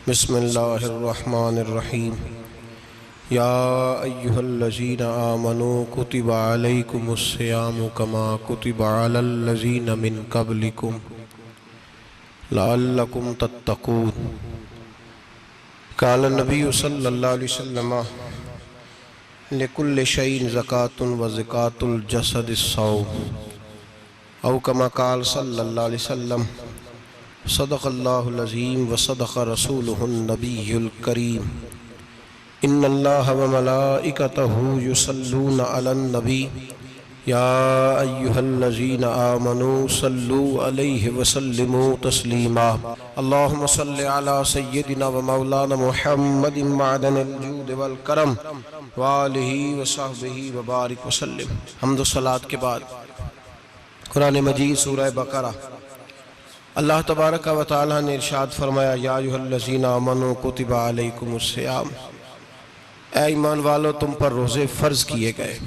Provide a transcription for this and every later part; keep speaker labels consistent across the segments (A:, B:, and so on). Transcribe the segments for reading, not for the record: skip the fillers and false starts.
A: बिस्मिल्लाहिर्रहमानिर्रहीम। या अय्युहल्लज़ीना आमनू कुतिबा अलैकुमुस्सियामु कमा कुतिबा अलल्लज़ीना मिन क़ब्लिकुम लअल्लकुम तत्तक़ून। क़ाल नबी सल्लल्लाहु अलैहि वसल्लम लिकुल्लि शैइन ज़कातुन व ज़कातुल जसदिस्सौम औ कमा क़ाल सल्लल्लाहु अलैहि वसल्लम सदक़ल्लाहुल अज़ीम व सदक़ रसूलुहुन नबियुल करीम। इन्नल्लाह व मलाइकतहु युसल्लूना अलन नबी या अय्युहल्लज़ीना आमनू सल्लू अलैहि व सल्लिमू तस्लीमा। अल्लाहुम्मा सल्लि अला सय्यिदिना व मौलाना मुहम्मदिन मअदनिल जूद वल करम व आलिहि व सहबिहि व बारिक व सल्लिम। हम्द व सलात के बाद कुरान मजीद सूरह बकरा अल्लाह तबारक व तआला ने इरशाद फरमाया, या अय्युहल्लज़ीना आमनू कुतिबा अलैकुमुस्सियाम, ऐ ईमान वालो तुम पर रोज़े फ़र्ज़ किए गए।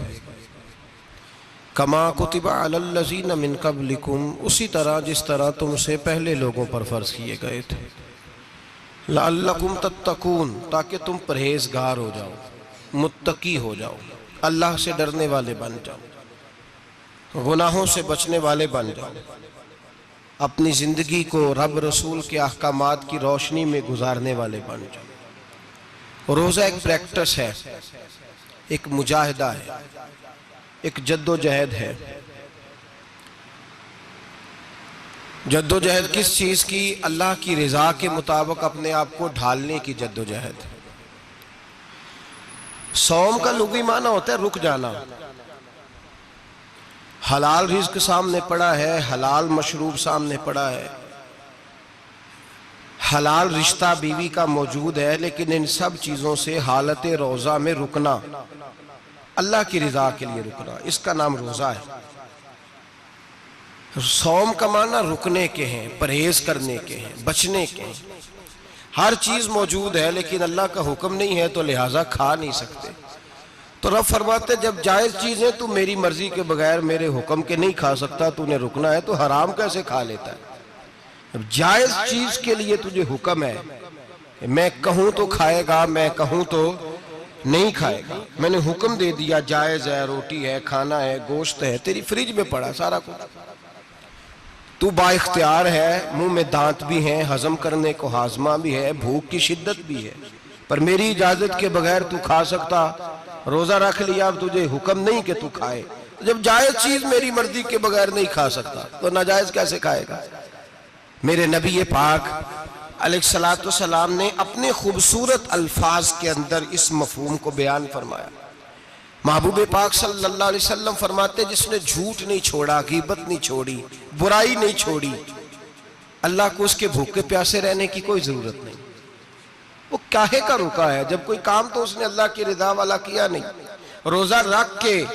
A: कमा कुतिबा अलल्लज़ीना मिन क़ब्लिकुम, उसी तरह जिस तरह तुमसे पहले लोगों पर फ़र्ज़ किए गए थे। लअल्लकुम तत्तक़ून, ताकि तुम परहेज़गार हो जाओ, मुत्तकी हो जाओ, अल्लाह से डरने वाले बन जाओ, गुनाहों से बचने वाले बन जाओ, अपनी ज़िंदगी को रब रसूल के अहकामात की रोशनी में गुजारने वाले बन जाओ। रोज़ा एक प्रैक्टिस है, एक मुजाहिदा है, एक जद्दोजहद है। जद्दोजहद किस चीज़ की? अल्लाह की रज़ा के मुताबिक अपने आप को ढालने की जद्दोजहद। सौम का लुग़वी माना होता है रुक जाना। हलाल रिज़्क सामने पड़ा है, हलाल मशरूब सामने पड़ा है, हलाल रिश्ता बीवी का मौजूद है, लेकिन इन सब चीज़ों से हालत रोज़ा में रुकना, अल्लाह की रज़ा के लिए रुकना, इसका नाम रोज़ा है। सौम का माना रुकने के हैं, परहेज करने के हैं, बचने के हैं। हर चीज़ मौजूद है लेकिन अल्लाह का हुक्म नहीं है तो लिहाजा खा नहीं सकते। तो रब फरमाते जब जायज़ चीज़ें तू मेरी मर्जी के बगैर मेरे हुक्म के नहीं खा सकता, तूने रुकना है, तो हराम कैसे खा लेता है? अब जायज़ चीज़ के लिए तुझे हुक्म है, मैं कहूँ तो खाएगा, मैं कहूँ तो नहीं खाएगा। मैंने हुक्म दे दिया, जायज़ है, रोटी है, खाना है, गोश्त है, तेरी फ्रिज में पड़ा सारा कुछ, तू बाइख्तियार है, मुंह में दांत भी हैं, हजम करने को हाजमा भी है, भूख की शिद्दत भी है, पर मेरी इजाज़त के बगैर तू खा सकता? रोज़ा रख लिया, अब तुझे हुक्म नहीं कि तू खाए। जब जायज़ चीज़ मेरी मर्जी के बगैर नहीं खा सकता तो नाजायज़ कैसे खाएगा? मेरे नबी पाक अलैहिस्सलातु वस्सलाम ने अपने खूबसूरत अल्फाज के अंदर इस मफहूम को बयान फरमाया। महबूब पाक सल्लल्लाहु अलैहि वसल्लम फरमाते, जिसने झूठ नहीं छोड़ा, गीबत नहीं छोड़ी, बुराई नहीं छोड़ी, अल्लाह को उसके भूखे प्यासे रहने की कोई ज़रूरत नहीं। वो काहे का रुका है? जब कोई काम तो उसने अल्लाह की रिदा वाला किया नहीं। रोज़ा रख के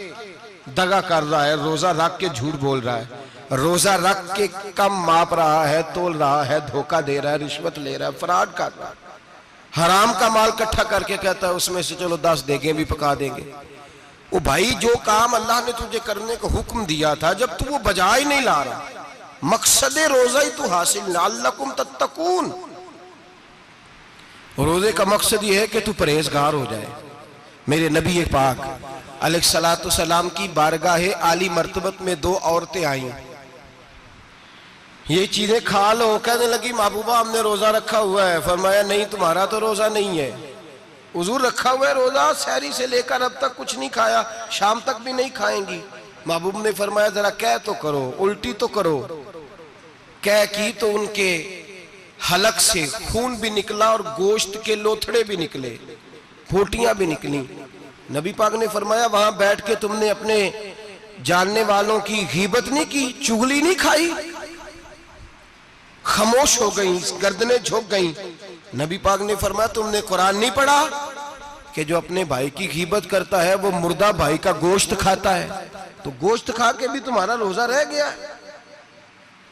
A: दगा कर रहा है, रोज़ा रख के झूठ बोल रहा है, रोज़ा रख के कम माप रहा है, तोल रहा है, धोखा दे रहा है, रिश्वत ले रहा है, फ्रॉड कर रहा है, हराम का माल इकट्ठा करके कहता है उसमें से चलो 10 देगे भी पका देंगे। वो भाई जो काम अल्लाह ने तुझे करने का हुक्म दिया था, जब तू वो बजा ही नहीं ला रहा, मकसद रोज़ा ही तू हासिल ना, लअल्लकुम तत्तकून। रोज़े का मकसद ये है कि तू परहेजगार हो जाए। मेरे नबी पाक अलैहिस्सलातु वस्सलाम की बारगाह आली मर्तबत में 2 औरतें आईं। ये चीजें खा लो, कहने लगी महबूबा हमने रोज़ा रखा हुआ है। फरमाया नहीं, तुम्हारा तो रोज़ा नहीं है, हुजूर रखा हुआ है रोज़ा, सहरी से लेकर अब तक कुछ नहीं खाया, शाम तक भी नहीं खाएंगी। महबूब ने फरमाया जरा कह तो करो, उल्टी तो करो। कह की तो उनके हलक से खून भी निकला और गोश्त के लोथड़े भी निकले, फोटियां भी निकली। नबी पाक ने फरमाया वहां बैठ के तुमने अपने जानने वालों की गीबत नहीं की, चुगली नहीं खाई? खामोश हो गई, गर्दनें झुक गई। नबी पाक ने फरमाया तुमने कुरान नहीं पढ़ा कि जो अपने भाई की गीबत करता है वो मुर्दा भाई का गोश्त खाता है? तो गोश्त खा के भी तुम्हारा रोज़ा रह गया।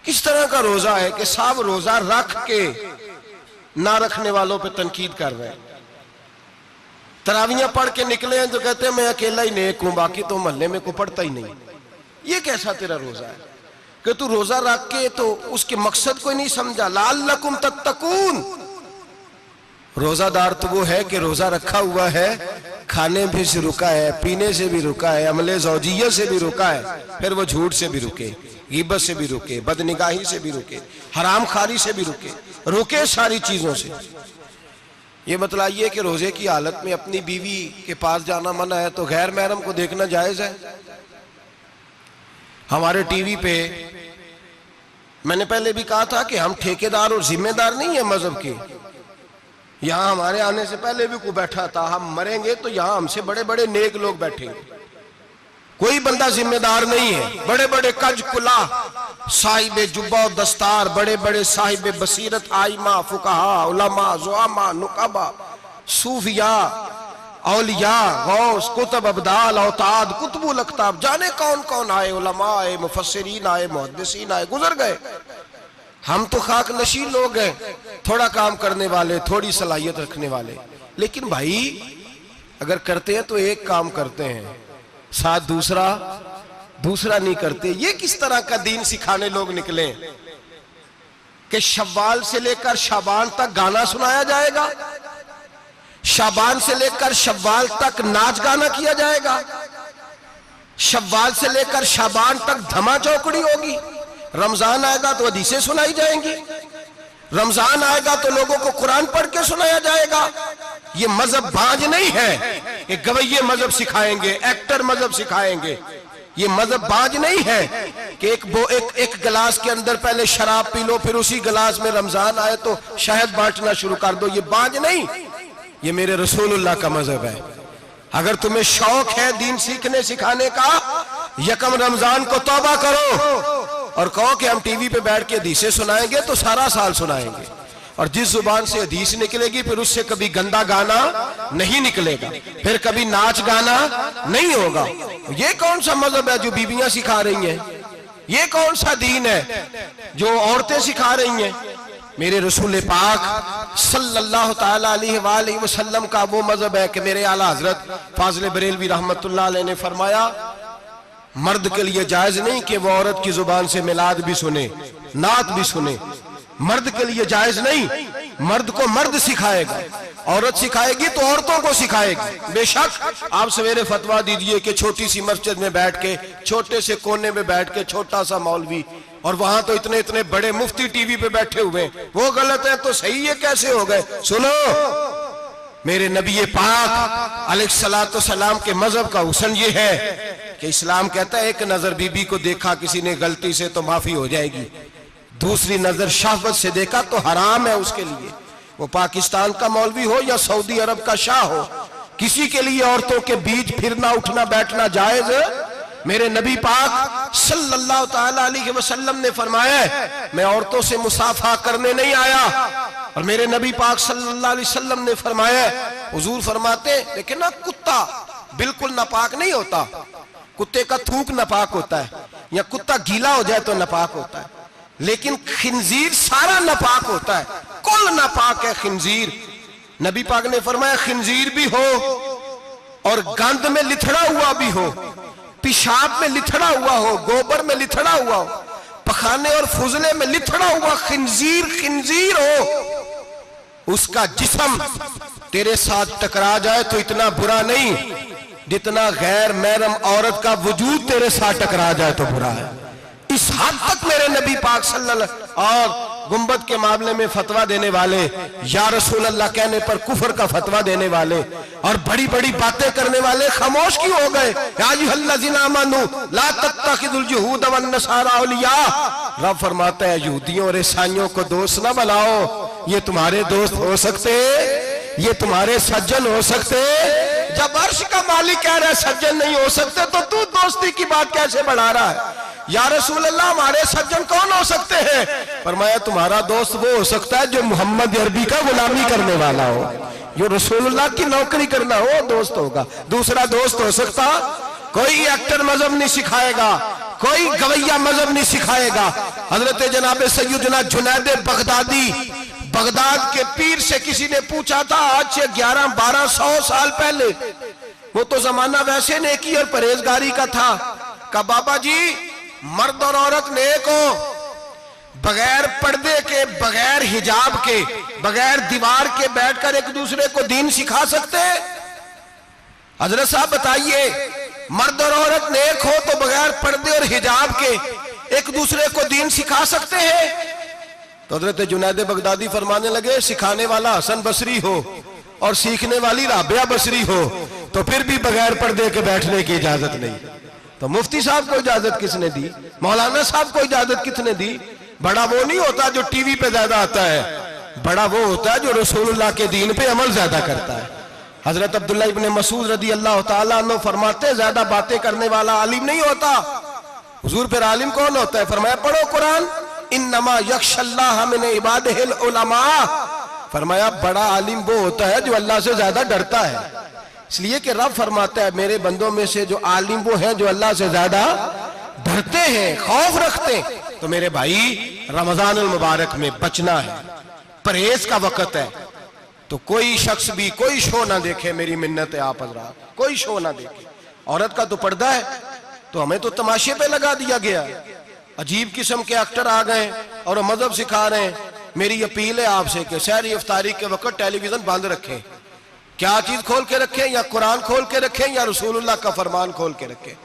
A: किस तरह का रोज़ा है कि सब रोज़ा रख के ना रखने वालों पे तनकीद कर रहे हैं। तरावियां पढ़ के निकले हैं तो कहते हैं मैं अकेला ही नेक हूं, बाकी तो मोहल्ले में को पढ़ता ही नहीं। ये कैसा तेरा रोज़ा है कि तू रोज़ा रख के तो उसके मकसद को नहीं समझा? लअल्लकुम तत्तकून, रोजादार तो वो है कि रोजा रखा हुआ है, खाने भी से रुका है, पीने से भी रुका है, अमले ज़ौजिय्या से भी रुका है, फिर वो झूठ से भी रुके, ग़ीबत से भी रुके, बदनिगाही से भी रुके, हराम खारी से भी रुके सारी चीजों से। ये बतलाइए कि रोजे की हालत में अपनी बीवी के पास जाना मना है तो गैर महरम को देखना जायज है? हमारे टीवी पे मैंने पहले भी कहा था कि हम ठेकेदार और जिम्मेदार नहीं है मजहब के। यहां हमारे आने से पहले भी कोई बैठा था, हम मरेंगे तो यहां हमसे बड़े बड़े नेक लोग बैठेंगे, कोई बंदा जिम्मेदार नहीं है। बड़े बड़े कज कुला साहिब जुब्बा दस्तार, बड़े बड़े साहिब बसीरत, आइमा, फुकाहा, उलमा, ज़ुआमा, नुकाबा, सूफिया, औलिया, गौस, कुतुब, अब्दाल, औताद, कुतुबुल अख्ताब, जाने कौन कौन आए, उलमा आए, मुफस्सिरीन आए, मुहद्दिसीन आए, गुजर गए। हम तो खाक नशीन लोग हैं, थोड़ा काम करने वाले, थोड़ी सलाहियत रखने वाले। लेकिन भाई अगर करते हैं तो एक काम करते हैं, साथ दूसरा नहीं करते। ये किस तरह का दीन सिखाने लोग निकले कि शव्वाल से लेकर शाबान तक गाना सुनाया जाएगा, शाबान से लेकर शव्वाल तक नाच गाना किया जाएगा, शव्वाल से लेकर शाबान तक धमा चौकड़ी होगी, रमजान आएगा तो हदीसें सुनाई जाएंगी, रमजान आएगा तो लोगों को कुरान पढ़ के सुनाया जाएगा। ये मजहब बाज नहीं है, ये गवैये मजहब सिखाएंगे, एक्टर मजहब सिखाएंगे। ये मजहब बाज नहीं है कि एक गिलास के अंदर पहले शराब पी लो, फिर उसी गिलास में रमजान आए तो शहद बांटना शुरू कर दो। ये बाज नहीं, ये मेरे रसूलुल्लाह का मजहब है। अगर तुम्हें शौक है दीन सीखने सिखाने का, यकम रमजान को तौबा करो और कहो कि हम टीवी पे बैठ के हदीसें सुनाएंगे तो सारा साल सुनाएंगे। और जिस जुबान से हदीस निकलेगी फिर उससे कभी गंदा गाना नहीं निकलेगा, फिर कभी नाच गाना नहीं होगा। ये कौन सा मजहब है जो बीबियां सिखा रही हैं? ये कौन सा दीन है जो औरतें सिखा रही हैं? मेरे रसूल पाक सल्लल्लाहु ताला अलैहि वसल्लम का वो मजहब है कि मेरे आला हजरत फाजिल बरेलवी रहमतुल्लाह अलैह ने फरमाया, मर्द के लिए जायज नहीं कि वो औरत की जुबान से मिलाद भी सुने, नात भी सुने। मर्द के लिए जायज नहीं, मर्द को मर्द सिखाएगा, औरत सिखाएगी तो औरतों को सिखाएगी। बेशक आप सवेरे फतवा दीजिए कि छोटी सी मस्जिद में बैठ के, छोटे से कोने में बैठ के छोटा सा मौलवी, और वहां तो इतने इतने बड़े मुफ्ती टीवी पे बैठे हुए, वो गलत है तो सही है कैसे हो गए? सुनो, मेरे नबी पाक अलैहिस्सलातु सलाम के मजहब का हुस्न ये है कि इस्लाम कहता है एक नजर बीबी को देखा किसी ने गलती से तो माफी हो जाएगी, दूसरी नजर शहवत से देखा तो हराम है उसके लिए। वो पाकिस्तान का मौलवी हो या सऊदी अरब का शाह हो, किसी के लिए औरतों के बीच फिरना उठना बैठना जायज है? मेरे नबी पाक सल्लल्लाहु ताला अलैहि वसल्लम ने फरमाया मैं औरतों से मुसाफा करने नहीं आया। और मेरे नबी पाक सल्लल्लाहु अलैहि वसल्लम ने फरमाया, हुजूर फरमाते लेकिन ना कुत्ता बिल्कुल नापाक नहीं होता, कुत्ते का थूक नापाक होता है या कुत्ता गीला हो जाए तो नापाक होता है, लेकिन खिंजीर सारा नापाक होता है, कुल नापाक है खिंजीर। नबी पाक ने फरमाया खिंजीर भी हो और गंद में लिथड़ा हुआ भी हो, पेशाब में लिथड़ा हुआ हो, गोबर में लिथड़ा हुआ हो, पखाने और फुजले में लिथड़ा हुआ खिंजीर खिंजीर हो, उसका जिस्म तेरे साथ टकरा जाए तो इतना बुरा नहीं जितना गैर महरम औरत का वजूद तेरे साथ टकरा जाए तो बुरा है। इस हद तक मेरे नबी पाक सल्लल्लाहु और गुंबद के मामले में फतवा देने वाले, या रसूल अल्लाह कहने पर कुफर का फतवा देने वाले और बड़ी बड़ी बातें करने वाले खामोश क्यों हो गए? या अय्युहल्लज़ीना आमनू ला तत्तखिज़ुल यहूद वन नसारा औलिया। रब फरमाता है यहूदियों और ईसाइयों को दोस्त ना बनाओ, ये तुम्हारे दोस्त हो सकते, ये तुम्हारे सज्जन हो सकते। जब अर्श का मालिक कह रहा है सज्जन नहीं हो सकते तो तू दोस्ती की बात कैसे बढ़ा रहा है? या रसूल अल्लाह हमारे सज्जन कौन हो सकते हैं? फरमाया तुम्हारा दोस्त वो हो सकता है जो मोहम्मद अरबी का गुलामी करने वाला हो, जो रसूलुल्लाह की नौकरी करना हो दोस्त होगा। दूसरा दोस्त हो सकता? कोई एक्टर मजहब नहीं सिखाएगा, कोई गवैया मजहब नहीं सिखाएगा। हजरत जनाब सैयदना जुनैद बगदादी, बगदाद के पीर से किसी ने पूछा था आज से 1100-1200 साल पहले, वो तो जमाना वैसे नेकी और परहेजगारी का था, कहा बाबा जी मर्द और औरत नेक हो, बगैर पर्दे के, बगैर हिजाब के, बगैर दीवार के बैठकर एक दूसरे को दीन सिखा सकते हैं? हजरत साहब बताइए, मर्द और औरत नेक हो तो बगैर पर्दे और हिजाब के एक दूसरे को दीन सिखा सकते हैं? तो हजरत जुनैद बगदादी फरमाने लगे, सिखाने वाला हसन बसरी हो और सीखने वाली राबिया बसरी हो तो फिर भी बगैर पर्दे के बैठने की इजाजत नहीं। तो मुफ्ती साहब को इजाजत किसने दी? मौलाना साहब को इजाजत किसने दी? बड़ा वो नहीं होता जो टीवी पे ज्यादा आता है, बड़ा वो होता है जो रसूलुल्लाह के दीन पे अमल ज्यादा करता है। हजरत अब्दुल्लाह इब्ने मसूद रदी अल्लाह ताला अन्हु फरमाते, ज्यादा बातें करने वाला आलिम नहीं होता। हुजूर फिर आलिम कौन होता है? फरमाया पढ़ो कुरान, इन्नमा यख्शल्लाह मिन इबादिहिल उलमा। फरमाया बड़ा आलिम वो होता है जो अल्लाह से ज्यादा डरता है। इसलिए कि रब फरमाता है, मेरे बंदों में से जो आलिम वो हैं जो अल्लाह से ज्यादा डरते हैं, खौफ रखते हैं। तो मेरे भाई, रमजान अल मुबारक में बचना है, परहेज का वक्त है। तो कोई शख्स भी कोई शो ना देखे, मेरी मिन्नत है आप हजरात, कोई शो ना देखे। औरत का तो पर्दा है, तो हमें तो तमाशे पे लगा दिया गया। अजीब किस्म के एक्टर आ गए और मजहब सिखा रहे हैं। मेरी अपील है आपसे कि सहरी इफ्तारी के वक्त टेलीविजन बंद रखें। क्या चीज खोल के रखें? या कुरान खोल के रखें या रसूलुल्लाह का फरमान खोल के रखें।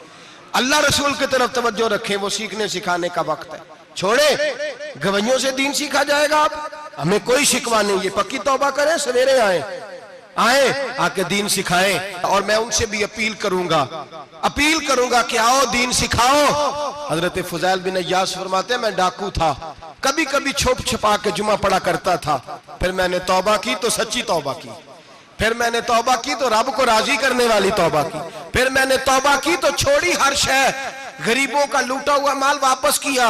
A: अल्लाह रसूल की तरफ तवज्जो रखें, वो सीखने सिखाने का वक्त है। छोड़े गवैयों से दीन सीखा जाएगा। आप हमें कोई शिकवा नहीं, ये पक्की तौबा करें, सवेरे आए आके दीन सिखाएं। और मैं उनसे भी अपील करूंगा कि आओ दीन सिखाओ। हजरत फुजैल बिन अय्यास फरमाते हैं, मैं डाकू था, कभी कभी छुप छुपा के जुमा पढ़ा करता था, फिर मैंने तौबा की तो सच्ची तौबा की, फिर मैंने तौबा की तो रब को राजी करने वाली तौबा की, फिर मैंने तौबा की तो छोड़ी हर शय, गरीबों का लूटा हुआ माल वापस किया,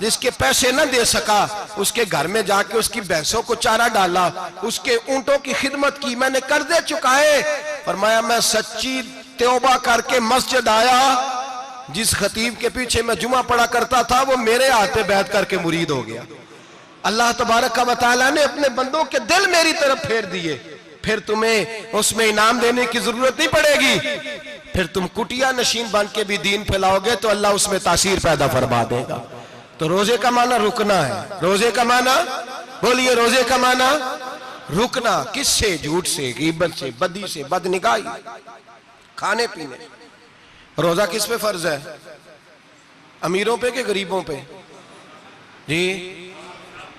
A: जिसके पैसे न दे सका उसके घर में जाके उसकी भैंसों को चारा डाला, उसके ऊंटों की खिदमत की, मैंने कर्जे चुकाए। फरमाया मैं सच्ची तौबा करके मस्जिद आया, जिस खतीब के पीछे मैं जुमा पढ़ा करता था वो मेरे हाथ पे बैठ करके मुरीद हो गया। अल्लाह तबारक व तआला ने अपने बंदों के दिल मेरी तरफ फेर दिए, फिर तुम्हें उसमें इनाम देने की जरूरत नहीं पड़ेगी। फिर तुम कुटिया नशीन बन के भी दीन फैलाओगे तो अल्लाह उसमें तासीर पैदा फरमा देगा। तो रोजे का माना रुकना है। रोजे का माना बोलिए, रोजे का माना रुकना। किससे? झूठ से, गीबत से, बदी से, बदनिगाही, खाने पीने। रोजा किस पे फर्ज है? अमीरों पे कि गरीबों पे? जी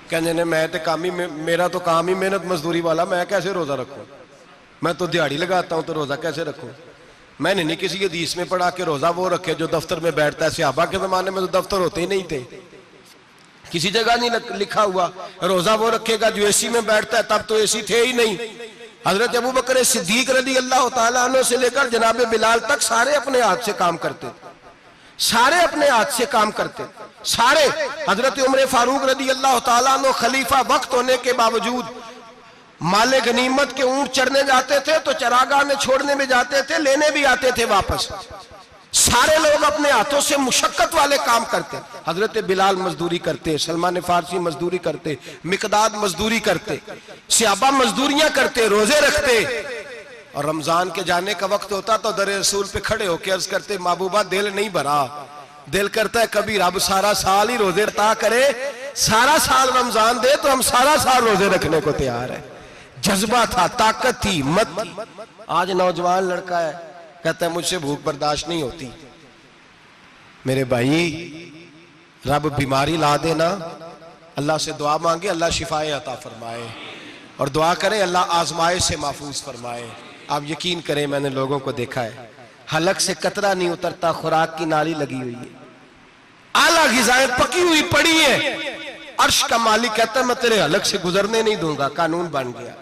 A: कहने ने मैं तो काम ही, मेरा तो काम ही मेहनत मजदूरी वाला, मैं कैसे रोजा रखूं? मैं तो दिहाड़ी लगाता हूं तो रोजा कैसे रखूं? मैंने नहीं किसी हदीस में पढ़ा कि रोजा वो रखे जो दफ्तर में बैठता है। सहाबा के जमाने में तो दफ्तर होते ही नहीं थे, किसी जगह नहीं लिखा हुआ रोजा वो रखेगा जो एसी में बैठता है, तब तो एसी थे ही नहीं। हजरत अबू बकर सिद्दीक रज़ी अल्लाह ताला अन्हु से लेकर जनाब बिलाल तक सारे अपने हाथ से काम करते, सारे अपने हाथ से काम करते, सारे। हजरत उमर फारूक रज़ी अल्लाह ताला अन्हु खलीफा वक्त होने के बावजूद माले गनीमत के ऊंट चढ़ने जाते थे तो चरागाह में छोड़ने में जाते थे, लेने भी आते थे वापस। सारे लोग अपने हाथों से मुशक्कत वाले काम करते। हजरत बिलाल मजदूरी करते, सलमान फारसी मजदूरी करते, मिकदाद मजदूरी करते, सहाबा मजदूरियां करते, रोजे रखते। और रमजान के जाने का वक्त होता तो दर रसूल पे खड़े होकर अर्ज करते, महबूबा दिल नहीं भरा, दिल करता है कभी रब सारा साल ही रोजे रखता करे, सारा साल रमजान दे तो हम सारा साल रोजे रखने को तैयार है। जज्बा था, ताकत थी, हिम्मत थी। आज नौजवान लड़का है, कहता है मुझसे भूख बर्दाश्त नहीं होती। मेरे भाई, रब बीमारी ला देना, अल्लाह से दुआ मांगे, अल्लाह शिफाए अता फरमाए, और दुआ करें अल्लाह आजमाए से महफूज फरमाए। आप यकीन करें, मैंने लोगों को देखा है, हलक से कतरा नहीं उतरता, खुराक की नाली लगी हुई है, आला ग़िज़ाएं पकी हुई पड़ी है। अर्श का मालिक कहता है मैं तेरे हलक से गुजरने नहीं दूंगा, कानून बन गया।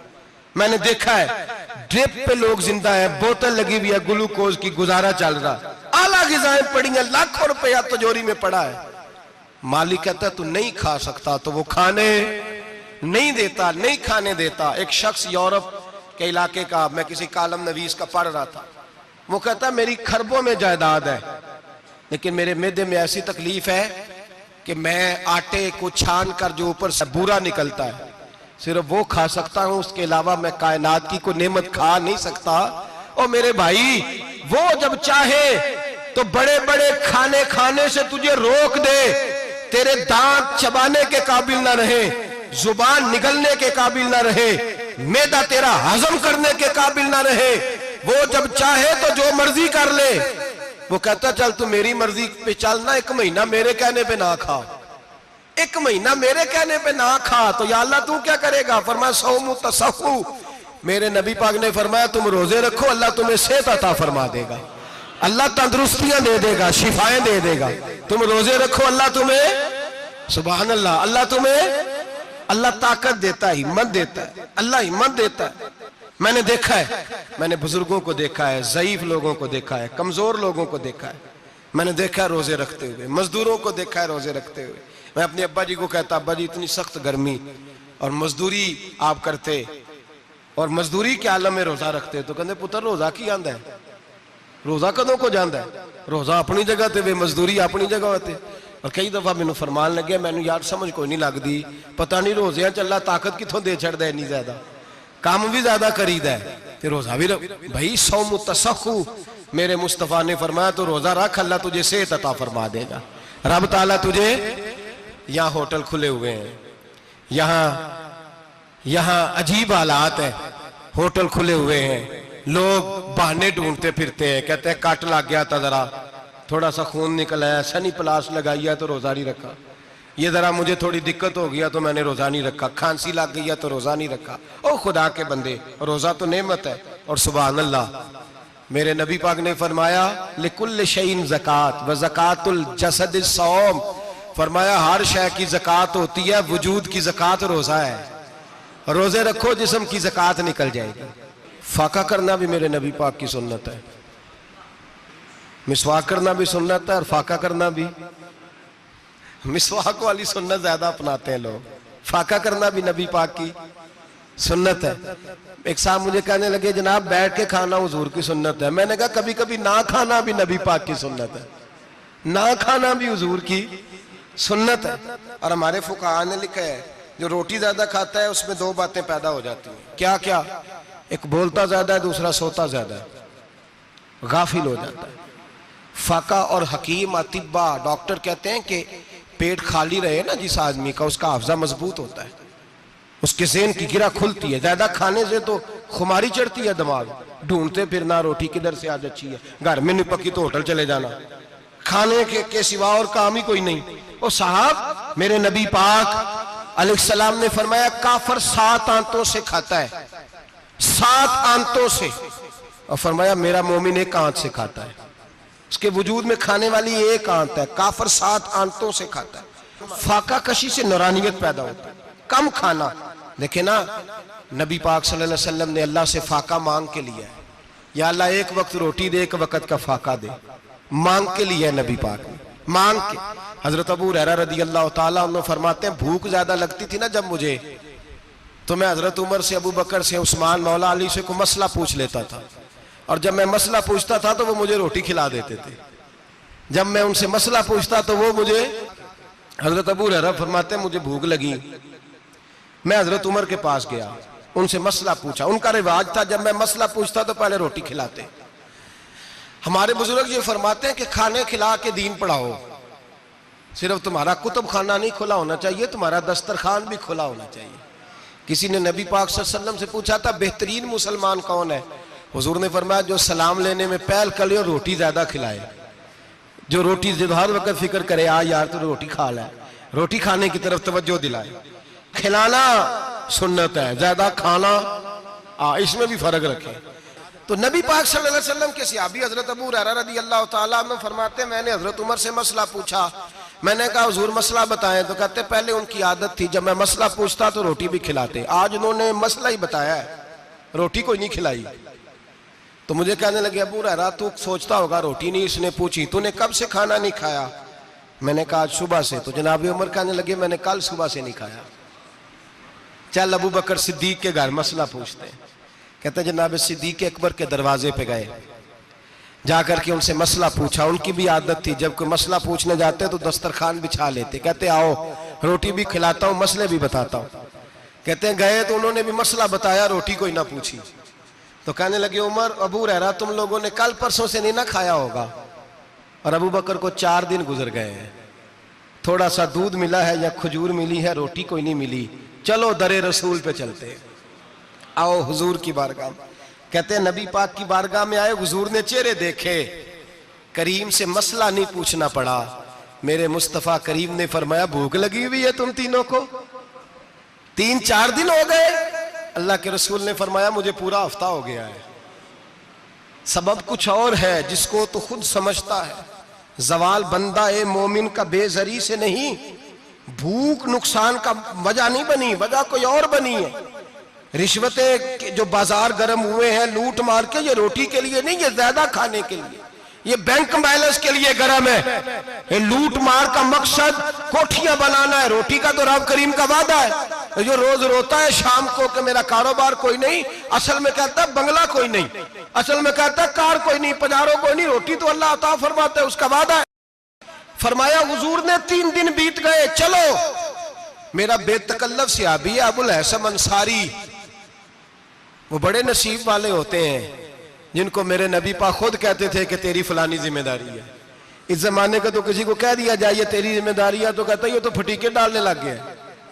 A: मैंने देखा है ड्रिप पे लोग जिंदा है, बोतल लगी हुई है ग्लूकोज की, गुजारा चल रहा, आला ग़िज़ाएं पड़ी है, लाखों रुपया तिजोरी में पड़ा है। मालिक कहता है तू नहीं खा सकता, तो वो खाने नहीं देता, नहीं खाने देता। एक शख्स यूरोप के इलाके का, मैं किसी कालम नवीस का पढ़ रहा था, वो कहता मेरी खरबों में जायदाद है, लेकिन मेरे मैदे में ऐसी तकलीफ है कि मैं आटे को छान कर जो ऊपर से बूरा निकलता है सिर्फ वो खा सकता हूं, उसके अलावा मैं कायनात की कोई नेमत खा नहीं सकता। और मेरे भाई, वो जब चाहे तो बड़े बड़े खाने खाने से तुझे रोक दे, तेरे दांत चबाने के काबिल ना रहे, जुबान निगलने के काबिल ना रहे, मैदा तेरा हजम करने के काबिल ना रहे, वो जब चाहे तो जो मर्जी कर ले। वो कहता चल तू मेरी मर्जी पे चल ना, 1 महीना मेरे कहने पे ना खा, 1 महीना मेरे कहने पे ना खा, तो या अल्लाह तू क्या करेगा? फरमाया सौमु तसहु, मेरे नबी पाक ने फरमाया तुम रोजे रखो, अल्लाह तुम्हें सेहत अता फरमा देगा, अल्लाह तंदुरुस्तियां दे देगा, शिफाएं दे देगा। तुम रोजे रखो, अल्लाह तुम्हें, सुभान अल्लाह, अल्लाह तुम्हें, अल्लाह ताकत देता है, हिम्मत देता है, अल्लाह हिम्मत देता है। मैंने देखा है, मैंने बुजुर्गों को देखा है, ज़ईफ लोगों को देखा है, कमजोर लोगों को देखा है, मैंने देखा है रोजे रखते हुए, मजदूरों को देखा है रोजे रखते हुए। मैं अपने अब्बा जी को कहता, अब्बा जी इतनी सख्त गर्मी और मजदूरी आप करते और मजदूरी के आलम में रोजा रखते, तो कहते पुत्र रोजा की आंदा है, रोजा कदों को जाता है, रोजा अपनी जगह ते वे मजदूरी अपनी जगह होते। और कई दफा मैनू फरमान लगे, मैनू यार समझ कोई नहीं लगती, पता नहीं रोजिया चला ताकत कितों दे छड़दा इन्नी ज्यादा, काम भी ज्यादा करीदा है ते रोजा भी भाई सौमु तसहु, मेरे मुस्तफा ने फरमाया तो रोजा रख, अल्लाह तुझे सेहत अता फरमा देगा। रब ताला तुझे, यहाँ होटल खुले हुए हैं, यहाँ अजीब हालात है, होटल खुले हुए हैं, लोग बहाने ढूंढते फिरते हैं, कहते हैं कट लग गया था, जरा थोड़ा सा खून निकल आया, सनी प्लास लगाई है तो रोजा नहीं रखा, ये जरा मुझे थोड़ी दिक्कत हो गया तो मैंने रोजा नहीं रखा, खांसी लग गई है तो रोजा नहीं रखा। ओ खुदा के बंदे, रोजा तो नेमत है। और सुभान अल्लाह, मेरे नबी पाक ने फरमाया लिकुल्ल शैइन ज़कात व ज़कातुल जसद सौम, फरमाया हर शय की ज़कात होती है, वजूद की ज़कात रोजा है, रोजे रखो जिस्म की ज़कात निकल जाएगी। फाका करना भी मेरे नबी पाक की सुन्नत है, मिसवाक करना भी सुन्नत है और फाका करना भी। मिसवाक वाली सुन्नत ज्यादा अपनाते हैं लोग, फाका करना भी नबी पाक की सुन्नत है। एक साहब मुझे कहने लगे जनाब बैठ के खाना हुजूर की सुन्नत है, मैंने कहा कभी कभी ना खाना भी नबी पाक की सुन्नत है, ना खाना भी हुजूर की सुन्नत है। और हमारे फुकाहा ने लिखा है जो रोटी ज्यादा खाता है उसमें 2 बातें पैदा हो जाती हैं, क्या क्या? एक बोलता ज्यादा है, दूसरा सोता ज्यादा है, गाफिल हो जाता है। फाका और हकीम अतिब्बा, डॉक्टर कहते हैं कि पेट खाली रहे ना जिस आदमी का, उसका हाफजा मजबूत होता है, उसके ज़हन की गिरा खुलती है। ज्यादा खाने से तो खुमारी चढ़ती है, दिमाग ढूंढते फिरना, रोटी किधर से आज अच्छी है, घर में नहीं पकी तो होटल चले जाना, खाने के सिवा और काम ही कोई नहीं। ओ साहब, मेरे नबी पाक अलैहिस्सलाम ने फरमाया काफर 7 आंतों से खाता है, 7 आंतों से, और फरमाया मेरा मोमिन 1 आंत से खाता है, उसके वजूद में खाने वाली 1 आंत है, काफर 7 आंतों से खाता है। फाका कशी से नूरानियत पैदा होता है, कम खाना। देखे ना, नबी पाक सल्लल्लाहु अलैहि वसल्लम ने अल्लाह से फाका मांग के लिया है, या अल्लाह 1 वक्त रोटी दे, 1 वक्त का फाका दे, मांग के लिया है नबी पाक ने, मांग के। हजरत अबू हुरैरा रदी अल्लाह ताला अन्हु फरमाते हैं भूख ज्यादा लगती थी ना जब मुझे, तो मैं हजरत उमर से, अबू बकर से, उस्मान, मौला अली से कोई मसला पूछ लेता था, और जब मैं मसला पूछता था तो वो मुझे रोटी खिला देते थे। जब मैं उनसे मसला पूछता तो वो मुझे, हजरत अबू हुरैरा फरमाते हैं मुझे भूख लगी, मैं हजरत उमर के पास गया, उनसे मसला पूछा। उनका रिवाज था जब मैं मसला पूछता तो पहले रोटी खिलाते। हमारे बुजुर्ग ये फरमाते हैं कि खाने खिला के दीन पढ़ाओ, सिर्फ तुम्हारा कुतुब खाना नहीं खुला होना चाहिए, तुम्हारा दस्तरखान भी खुला होना चाहिए। किसी ने नबी पाक सल्लल्लाहु अलैहि वसल्लम से पूछा था बेहतरीन मुसलमान कौन है, हुजूर ने फरमाया जो सलाम लेने में पहल करे और रोटी ज्यादा खिलाए, जो रोटी हर वक्त फिक्र करे आ यार तो रोटी खा ले, रोटी खाने की तरफ तवज्जो दिलाए। खिलाना सुन्नत है, ज्यादा खाना इसमें भी फर्क रखे। तो नबी पाक सल्लल्लाहु अलैहि वसल्लम के सहाबी हजरत अबू हुरैरा रज़ी अल्लाह ताला अन्हु फरमाते हैं मैंने हजरत उमर से मसला पूछा, मैंने कहा हुजूर मसला बताएं, तो कहते पहले उनकी आदत थी जब मैं मसला पूछता तो रोटी भी खिलाते, आज उन्होंने मसला ही बताया है, रोटी कोई नहीं खिलाई। तो मुझे कहने लगे अबू हुरैरा तू सोचता होगा रोटी नहीं इसने पूछी, तूने कब से खाना नहीं खाया? मैंने कहा आज सुबह से। तो जनाब उमर कहने लगे मैंने कल सुबह से नहीं खाया। चल अबू बकर सिद्दीक के घर मसला पूछते हैं। कहते जनाब सिद्दीक अकबर के दरवाजे पे गए, जाकर के उनसे मसला पूछा। उनकी भी आदत थी जब कोई मसला पूछने जाते तो दस्तरखान बिछा लेते, कहते आओ रोटी भी खिलाता हूँ मसले भी बताता हूँ। कहते हैं गए तो उन्होंने भी मसला बताया, रोटी कोई ना पूछी। तो कहने लगे उमर अबू हुरैरा तुम लोगों ने कल परसों से नहीं ना खाया होगा। और अबू बकर को 4 दिन गुजर गए हैं, थोड़ा सा दूध मिला है या खजूर मिली है, रोटी कोई नहीं मिली, चलो दरे रसूल पे चलते हैं, आओ हुजूर की बारगाह। कहते हैं नबी पाक की बारगाह में आए, हुजूर ने चेहरे देखे, करीम से मसला नहीं पूछना पड़ा। मेरे मुस्तफा करीम ने फरमाया भूख लगी हुई है तुम तीनों को, 3-4 दिन हो गए। अल्लाह के रसूल ने फरमाया मुझे पूरा हफ्ता हो गया है। सबब कुछ और है जिसको तो खुद समझता है। जवाल बंदा ए मोमिन का बेजरी से नहीं, भूख नुकसान का वजह नहीं बनी, वजह कोई और बनी है। रिश्वतें जो बाजार गर्म हुए हैं लूट मार के, ये रोटी के लिए नहीं, ये ज्यादा खाने के लिए, ये बैंक बैलेंस के लिए गर्म है। ये लूट मार का मकसद कोठियां बनाना है, रोटी का तो रब करीम का वादा है। जो रोज रोता है शाम को कि मेरा कारोबार कोई नहीं, असल में कहता है बंगला कोई नहीं, असल में कहता है कार कोई नहीं, पजारो कोई नहीं, रोटी तो अल्लाह अता फरमाता है, उसका वादा है। फरमाया हुजूर ने 3 दिन बीत गए, चलो। मेरा बेतकल्लफ सहाबी है अबुल हसन अंसारी, वो बड़े नसीब वाले होते हैं जिनको मेरे नबी पाक खुद कहते थे कि तेरी फलानी जिम्मेदारी है। इस जमाने का तो किसी को कह दिया जाए ये तेरी जिम्मेदारी है तो कहता है ये तो फटीके डालने लग गया,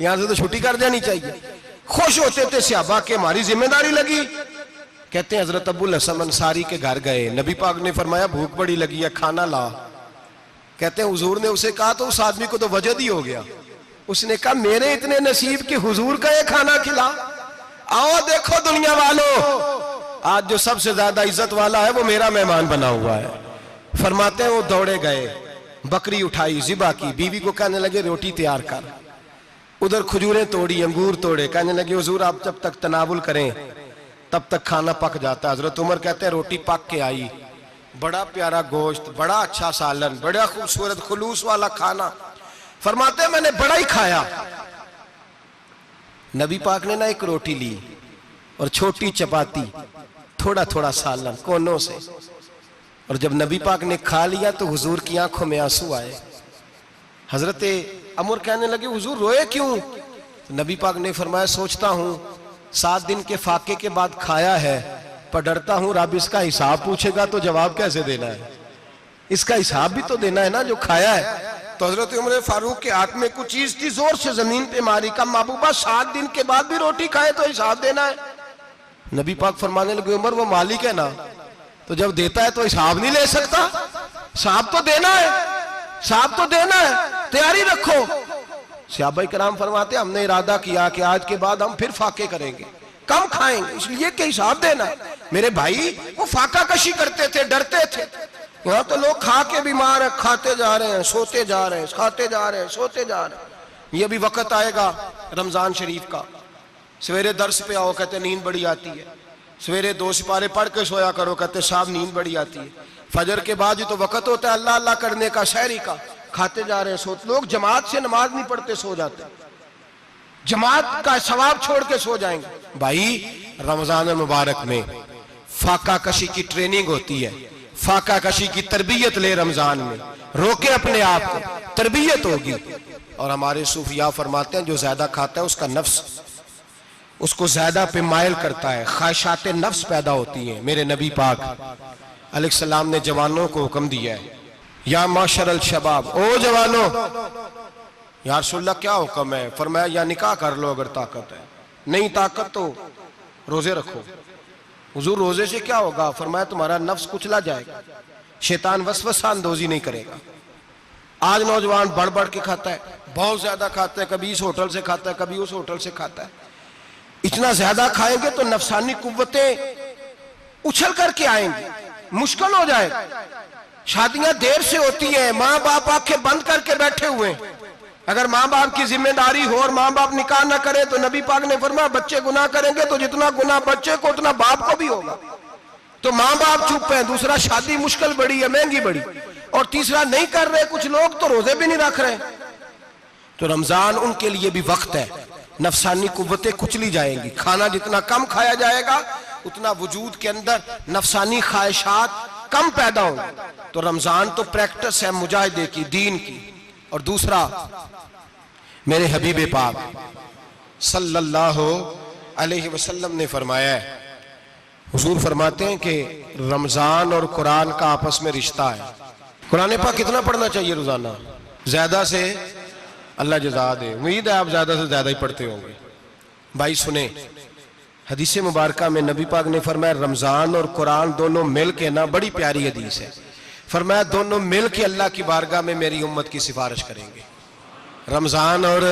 A: यहां से तो छुट्टी कर जानी चाहिए। खुश होते थे सहाबा के हमारी जिम्मेदारी लगी। कहते हैं हजरत अबुल हसन अंसारी के घर गए, नबी पाक ने फरमाया भूख बड़ी लगी है, खाना ला। कहते हैं हुजूर ने उसे कहा तो उस आदमी को तो वजद ही हो गया। उसने कहा मेरे इतने नसीब कि हुजूर का ये खाना खिला। आओ देखो दुनिया वालों, आज जो सबसे ज्यादा इज्जत वाला है वो मेरा मेहमान बना हुआ है। फरमाते हैं वो दौड़े गए, बकरी उठाई, जिबा की, बीवी को कहने लगे रोटी तैयार कर। उधर खजूरें तोड़ी, अंगूर तोड़े, कहने लगे हुजूर आप जब तक तनावुल करें तब तक खाना पक जाता है। हजरत उमर कहते हैं रोटी पक के आई, बड़ा प्यारा गोश्त, बड़ा अच्छा सालन, बड़ा खूबसूरत खुलूस वाला खाना। फरमाते हैं मैंने बड़ा ही खाया। नबी पाक ने ना एक रोटी ली और छोटी चपाती, थोड़ा थोड़ा सालन कोनों से, और जब नबी पाक ने खा लिया तो हुजूर की आंखों में आंसू आए। हजरत अमर कहने लगे हुजूर रोए क्यों? तो नबी पाक ने फरमाया सोचता हूं 7 दिन के फाके के बाद खाया है, पर डरता हूं रब इसका हिसाब पूछेगा तो जवाब कैसे देना है, इसका हिसाब भी तो देना है ना जो खाया है। तो हजरत उमर फारूक के हाथ में कुछ चीज थी, जोर से जमीन पे मारी, का महबूबा 7 दिन के बाद भी रोटी खाए तो हिसाब देना है। नबी पाक फरमाने लगे उमर वो मालिक है ना, तो जब देता है तो हिसाब नहीं ले सकता, हिसाब तो देना है, हिसाब तो देना है, तैयारी रखो। सहाबा किराम फरमाते हमने इरादा किया कि आज के बाद हम फिर फाके करेंगे, कम खाएंगे, इसलिए कि हिसाब देना है। मेरे भाई वो फाका कशी करते थे, डरते थे। यहाँ तो लोग खा के बीमार है, खाते जा रहे हैं, सोते जा रहे हैं, खाते जा रहे हैं, सोते जा रहे हैं। ये भी वक्त आएगा रमजान शरीफ का, सवेरे दर्स पे आओ कहते नींद बड़ी आती है, सवेरे 2 सिपारे पढ़ के सोया करो कहते साहब नींद बड़ी आती है। फजर के बाद ही तो वक्त होता है अल्लाह अल्लाह करने का, शहरी का, खाते जा रहे हैं, सोते। लोग जमात से नमाज नहीं पढ़ते, सो जाते, जमात का सवाब छोड़ के सो जाएंगे। भाई रमजान मुबारक में फाका कशी की ट्रेनिंग होती है, फाका कशी की तरबियत ले, रमजान में रोके अपने आप को, तरबियत होगी। और हमारे सूफिया फरमाते हैं जो ज्यादा खाता है उसका नफ्स उसको ज्यादा पे मायल करता है, ख्वाहिशात नफ्स पैदा होती हैं। मेरे नबी पाक अलैहिस्सलाम ने जवानों को हुक्म दिया है, या माशरल शबाब, ओ जवानों, या रसूलल्लाह क्या हुक्म है? फरमाया या निकाह कर लो अगर ताकत है, नहीं ताकत तो रोजे रखो। हुजूर रोजे से क्या होगा? फरमाया तुम्हारा नफ्स कुचला जाएगा, शैतान वसवसा अंदोजी नहीं करेगा। आज नौजवान बढ़ बढ़ के खाता है, बहुत ज्यादा खाता है, कभी इस होटल से खाता है, कभी उस होटल से खाता है। इतना ज्यादा खाएंगे तो नफसानी कुव्वतें उछल करके आएंगी, मुश्किल हो जाएगा। शादियां देर से होती हैं, माँ बाप आंखें बंद करके बैठे हुए हैं। अगर माँ बाप की जिम्मेदारी हो और माँ बाप निकाह ना करे तो नबी पाक ने फरमाया बच्चे गुनाह करेंगे तो जितना गुनाह बच्चे को उतना बाप को भी होगा। तो माँ बाप चुप है, दूसरा शादी मुश्किल बड़ी है, महंगी बड़ी, और तीसरा नहीं कर रहे कुछ लोग तो रोजे भी नहीं रख रहे। तो रमजान उनके लिए भी वक्त है, नफसानी कुव्वतें कुचली जाएंगी। खाना जितना कम खाया जाएगा उतना वजूद के अंदर नफसानी ख्वाहिशात कम पैदा होंगे। तो रमजान तो प्रैक्टिस है मुजाहिदे की, दीन की। और दूसरा मेरे हबीब पाक सल्लल्लाहु अलैहि वसल्लम ने फरमाया है, हुजूर फरमाते हैं कि रमजान और कुरान का आपस में रिश्ता है। कुरान पाक कितना पढ़ना चाहिए रोजाना? ज्यादा से अल्लाह जज़ा दे। उम्मीद है आप ज्यादा से ज्यादा ही पढ़ते होंगे। भाई सुने, हदीस मुबारका में नबी पाक ने फरमाया रमजान और कुरान दोनों मिल के ना, बड़ी प्यारी हदीस है, फरमाया दोनों मिल के अल्लाह की बारगाह में मेरी उम्मत की सिफारिश करेंगे। रमजान और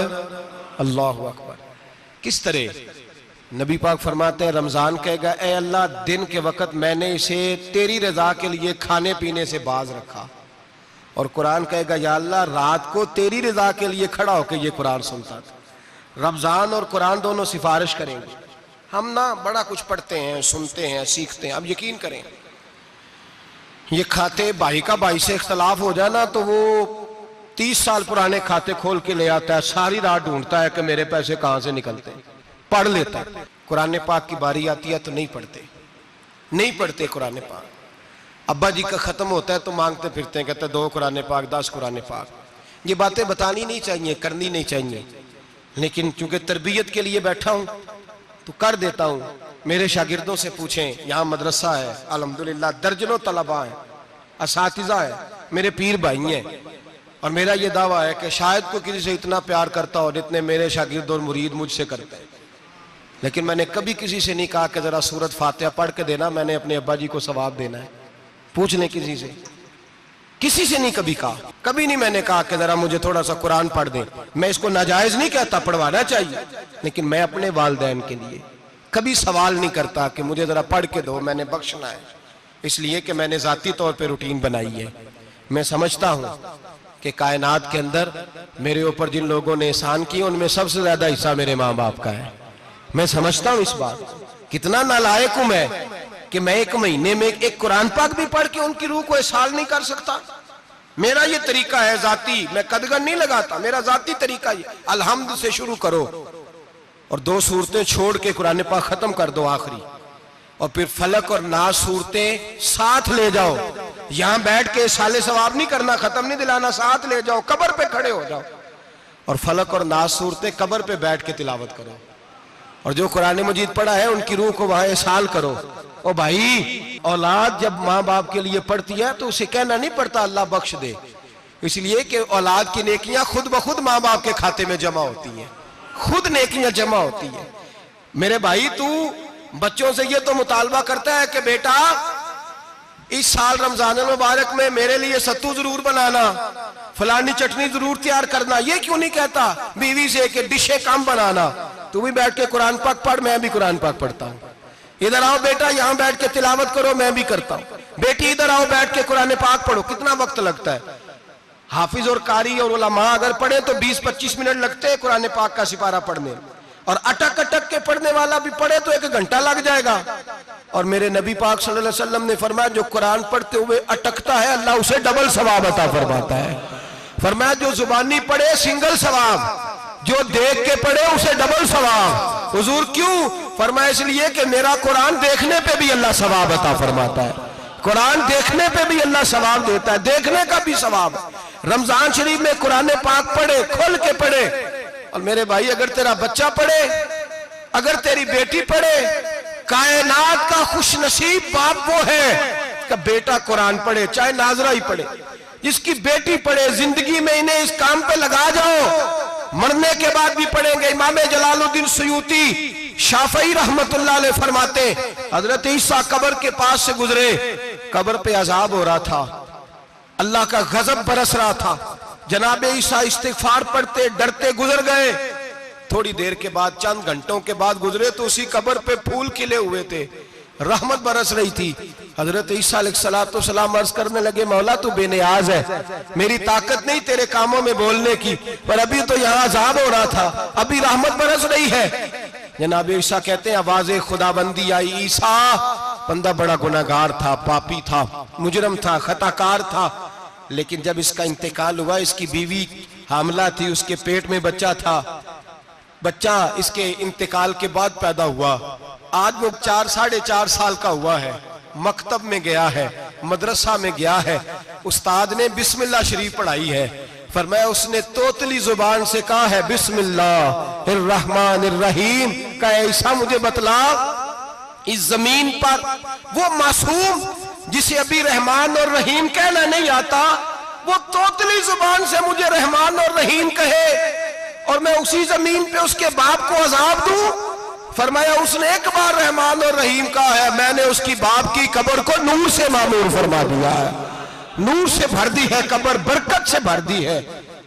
A: अल्लाहु अकबर। किस तरह? नबी पाक फरमाते हैं रमजान कहेगा ए अल्लाह दिन के वक्त मैंने इसे तेरी रजा के लिए खाने पीने से बाज रखा, और कुरान कहेगा या अल्लाह रात को तेरी रजा के लिए खड़ा होकर ये कुरान सुनता था। रमजान और कुरान दोनों सिफारिश करेंगे। हम ना बड़ा कुछ पढ़ते हैं, सुनते हैं, सीखते हैं। अब यकीन करें, ये खाते भाई का भाई से इख्तलाफ हो जाए ना तो वो 30 साल पुराने खाते खोल के ले आता है, सारी रात ढूंढता है कि मेरे पैसे कहां से निकलते हैं, पढ़ लेता है। कुरान पाक की बारी आती है तो नहीं पढ़ते कुरान पाक। अब्बा जी का खत्म होता है तो मांगते फिरते हैं, कहते 2 कुरान पाक, 10 कुरान पाक। ये बातें बतानी नहीं चाहिए, करनी नहीं चाहिए, लेकिन चूंकि तरबियत के लिए बैठा हूं तो कर देता हूं। मेरे शागिर्दों से पूछें, यहाँ मदरसा है अल्हम्दुलिल्लाह, दर्जनों तलबा है, असातिज़ा है, मेरे पीर भाई हैं, और मेरा ये दावा है कि शायद कोई किसी से इतना प्यार करता हो जितने मेरे शागिर्द और मुरीद मुझसे करते हैं। लेकिन मैंने कभी किसी से नहीं कहा कि जरा सूरत फातिहा पढ़ के देना, मैंने अपने अब्बा जी को सवाब देना है। पूछ लें किसी से नहीं कभी कहा, कभी नहीं मैंने कहा कि जरा मुझे थोड़ा सा कुरान पढ़ दें। मैं इसको नाजायज नहीं कहता, पढ़वाना चाहिए, लेकिन मैं अपने वालिदैन के लिए कभी सवाल नहीं करता कि मुझे जरा पढ़ के दो, मैंने बख्शना है, इसलिए कि मैंने जाती तौर पे रूटीन बनाई है। मैं समझता हूं कि कायनात के अंदर मेरे ऊपर जिन लोगों ने एहसान किए उनमें सबसे ज्यादा हिस्सा मेरे माँ बाप का है। मैं समझता हूं इस बात। कितना नालायक हूं मैं कि मैं 1 महीने में एक कुरान पाक भी पढ़ के उनकी रूह को एहसास नहीं कर सकता। मेरा ये तरीका है जाती, मैं कदगन नहीं लगाता, मेरा जाती तरीका ये, अलहम्द से शुरू करो और 2 सूरतें छोड़ के कुरान पाक खत्म कर दो आखिरी, और फिर फलक और नास सूरतें साथ ले जाओ। यहां बैठ के साले सवाब नहीं करना, खत्म नहीं दिलाना, साथ ले जाओ, कब्र पे खड़े हो जाओ और फलक और नास सूरतें कब्र पे बैठ के तिलावत करो, और जो कुरान मजीद पढ़ा है उनकी रूह को वहां एहसास करो। ओ भाई, औलाद जब माँ बाप के लिए पढ़ती है तो उसे कहना नहीं पड़ता अल्लाह बख्श दे, इसलिए कि औलाद की नेकियां खुद ब खुद माँ बाप के खाते में जमा होती हैं, खुद नेकियां जमा होती हैं। मेरे भाई, तू बच्चों से ये तो मुतालबा करता है कि बेटा इस साल रमजान मुबारक में मेरे लिए सत्तू जरूर बनाना, फलानी चटनी जरूर तैयार करना, ये क्यों नहीं कहता बीवी से कि डिशे कम बनाना? तू भी बैठ के कुरान पाक पढ़, मैं भी कुरान पाक पढ़ता हूँ। इधर आओ बेटा, यहाँ बैठ के तिलावत करो, मैं भी करता हूँ। बेटी इधर आओ, बैठ के कुरान पाक पढ़ो। कितना वक्त लगता है? हाफिज और कारी और उलमा अगर पढ़े तो 20-25 मिनट लगते हैं कुरान पाक का सिपारा पढ़ने, और अटक अटक के पढ़ने वाला भी पढ़े तो 1 घंटा लग जाएगा। और मेरे नबी पाक सल्लल्लाहु अलैहि वसल्लम ने फरमाया जो कुरान पढ़ते हुए अटकता है अल्लाह उसे डबल सवाब अता फरमाता है। फरमाया जो जुबानी पढ़े सिंगल सवाब, जो देख के पढ़े उसे डबल सवाब। हुजूर क्यों? फरमाया इसलिए कि मेरा कुरान देखने पे भी अल्लाह सवाब अता फरमाता है, कुरान देखने पे भी अल्लाह सवाब देता है, देखने का भी सवाब। रमजान शरीफ में कुरान पाक पढ़े, खोल के पढ़े। और मेरे भाई, अगर तेरा बच्चा पढ़े, अगर तेरी बेटी पढ़े, कायनात का खुशनसीब बाप वो है कि बेटा कुरान पढ़े, चाहे नाजरा ही पढ़े। जिसकी बेटी पढ़े, जिंदगी में इन्हें इस काम पे लगा जाओ, मरने के बाद भी पढ़ेंगे। इमाम जलालुद्दीन सुयूती शाफई रहमतुल्लाह अलैह फरमाते, हजरत ईसा कब्र के पास से गुजरे, कब्र पे अजाब हो रहा था, अल्लाह का गजब बरस रहा था। जनाब ईसा इस्तिगफार पढ़ते डरते गुजर गए। थोड़ी देर के बाद, चंद घंटों के बाद गुजरे तो उसी कब्र पे फूल खिले हुए थे, रहमत बरस रही थी। हजरत ईसा अलैहिस्सलाम अर्ज करने लगे, मौला तू बेनियाज है, मेरी ताकत नहीं तेरे कामों में बोलने की, पर अभी तो यहाँ अजाब हो रहा था, अभी रहमत बरस रही है। जनाब ईसा कहते हैं आवाज़े खुदाबंदी आई, ईसा बंदा बड़ा गुनाहगार था, पापी था, मुजरम था, खताकार था, लेकिन जब इसका इंतकाल हुआ, इसकी बीवी हामला थी, उसके पेट में बच्चा था, बच्चा इसके इंतकाल के बाद पैदा हुआ। आज वो 4-4.5 साल का हुआ है, मकतब में गया है, मदरसा में गया है, उस्ताद ने बिस्मिल्लाह शरीफ पढ़ाई है। फरमाया उसने तोतली जुबान से कहा है बिस्मिल्लाहिर्रहमानिर्रहीम का, ऐसा मुझे बतला इस जमीन पर वो मासूम जिसे अभी रहमान और रहीम कहना नहीं आता, वो तोतली जुबान से मुझे रहमान और रहीम कहे और मैं उसी जमीन पे उसके बाप को अजाब दूं? फरमाया उसने एक बार रहमान और रहीम कहा है, मैंने उसकी बाप की कब्र को नूर से मामूर फरमा दिया है, नूर से भर दी है कब्र, बरकत से भर दी है।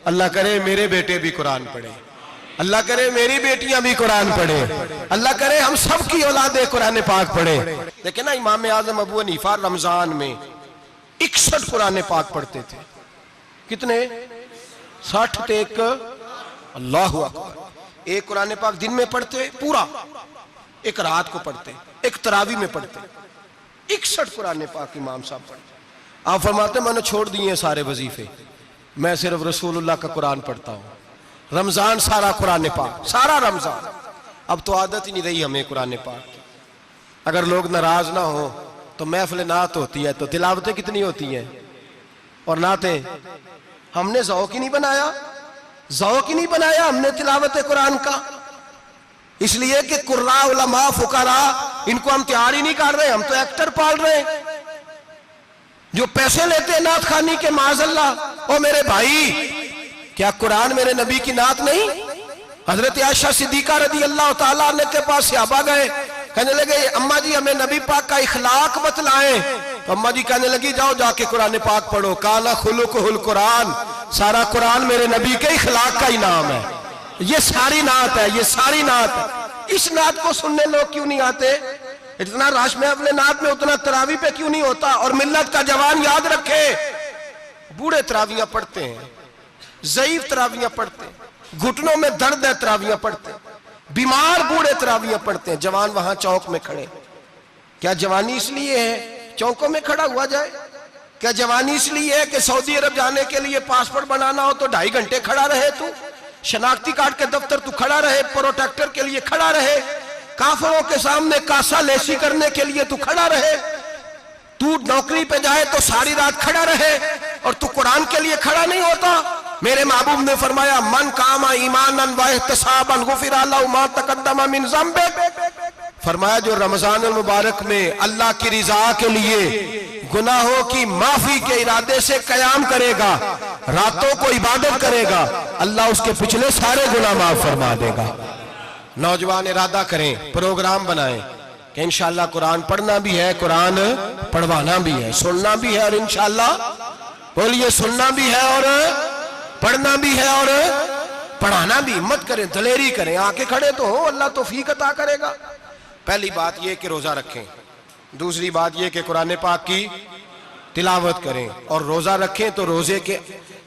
A: अल्लाह करे मेरे बेटे भी कुरान पढ़े, अल्लाह करे मेरी बेटियां भी कुरान पढ़े, अल्लाह करे हम सब की औलादे कुरान पाक पढ़े। लेकिन ना इमाम आजम अबू हनीफा रमजान में 61 कुरान पाक पढ़ते थे। कितने? 60 टेक। अल्लाहु अकबर। एक कुरान पाक दिन में पढ़ते पूरा, एक रात को पढ़ते, एक तरावी में पढ़ते। 61 कुरान पाक इमाम साहब पढ़ते। आप फरमाते मैंने छोड़ दिए सारे वजीफे, मैं सिर्फ रसूलुल्लाह का कुरान पढ़ता हूं। रमजान सारा कुरान पाक, सारा रमजान। अब तो आदत ही नहीं रही हमें कुरान पाक की। अगर लोग नाराज ना हो तो महफिल नात होती है तो तिलावतें कितनी होती हैं, और नातें हमने ज़ौक़ ही नहीं बनाया, ज़ौक़ ही नहीं बनाया हमने तिलावत कुरान का। इसलिए कि कुर्रा उलमा फुकरा इनको हम तैयार ही नहीं कर रहे, हम तो एक्टर पाल रहे हैं जो पैसे लेते हैं नात खानी के। माज़अल्लाह। ओ मेरे भाई, क्या कुरान मेरे नबी की नात नहीं? हजरत आयशा सिद्दीका रदी अल्लाह ताला अन्हा के पास सहाबा गए, कहने लगे अम्मा जी हमें नबी पाक का इखलाक बतलाएं। तो अम्मा जी कहने लगी जाओ जाके कुरान पाक पढ़ो, काला खुलुकुल कुरान, सारा कुरान मेरे नबी के इखलाक का ही नाम है। ये सारी नात है, ये सारी नात है। इस नात को सुनने लोग क्यों नहीं आते? इतना रश में अपने नात में, उतना तरावी पे क्यों नहीं होता? और मिल्लत का जवान याद रखे, बूढ़े तरावियां पढ़ते हैं, ज़ईफ तरावियां पढ़ते हैं, घुटनों में दर्द है तरावियां पढ़ते हैं, बीमार बूढ़े तरावियां पढ़ते हैं, जवान वहां चौक में खड़े। क्या जवानी इसलिए है चौकों में खड़ा हुआ जाए? क्या जवानी इसलिए है कि सऊदी अरब जाने के लिए पासपोर्ट बनाना हो तो 2.5 घंटे खड़ा रहे तू, शनाख्ती कार्ड के दफ्तर तू खड़ा रहे, प्रोटेक्टर के लिए खड़ा रहे, काफिरों के सामने कासा लेसी करने के लिए तू खड़ा रहे, तू नौकरी पे जाए तो सारी रात खड़ा रहे, और तू कुरान के लिए खड़ा नहीं होता? मेरे महबूब ने फरमाया मन कामा ईमानन व इहतिसाबन गुफिरा लहु मा तक़द्दम मिन ज़ंबि। फरमाया जो रमजान मुबारक में अल्लाह की रिजा के लिए गुनाहों की माफी के इरादे से कयाम करेगा, रातों को इबादत करेगा, अल्लाह उसके पिछले सारे गुनाह माफ फरमा देगा। नौजवान इरादा करें, प्रोग्राम बनाएं कि इंशाअल्लाह कुरान पढ़ना भी है, कुरान पढ़वाना भी है, सुनना भी है, और इंशाअल्लाह बोलिए सुनना भी है और पढ़ना भी है और पढ़ाना भी। हिम्मत करें, दलेरी करें, आके खड़े तो हो, अल्लाह तौफीक अता करेगा। पहली बात यह कि रोजा रखें, दूसरी बात यह कि कुरान पाक की तिलावत करें, और रोजा रखें तो रोजे के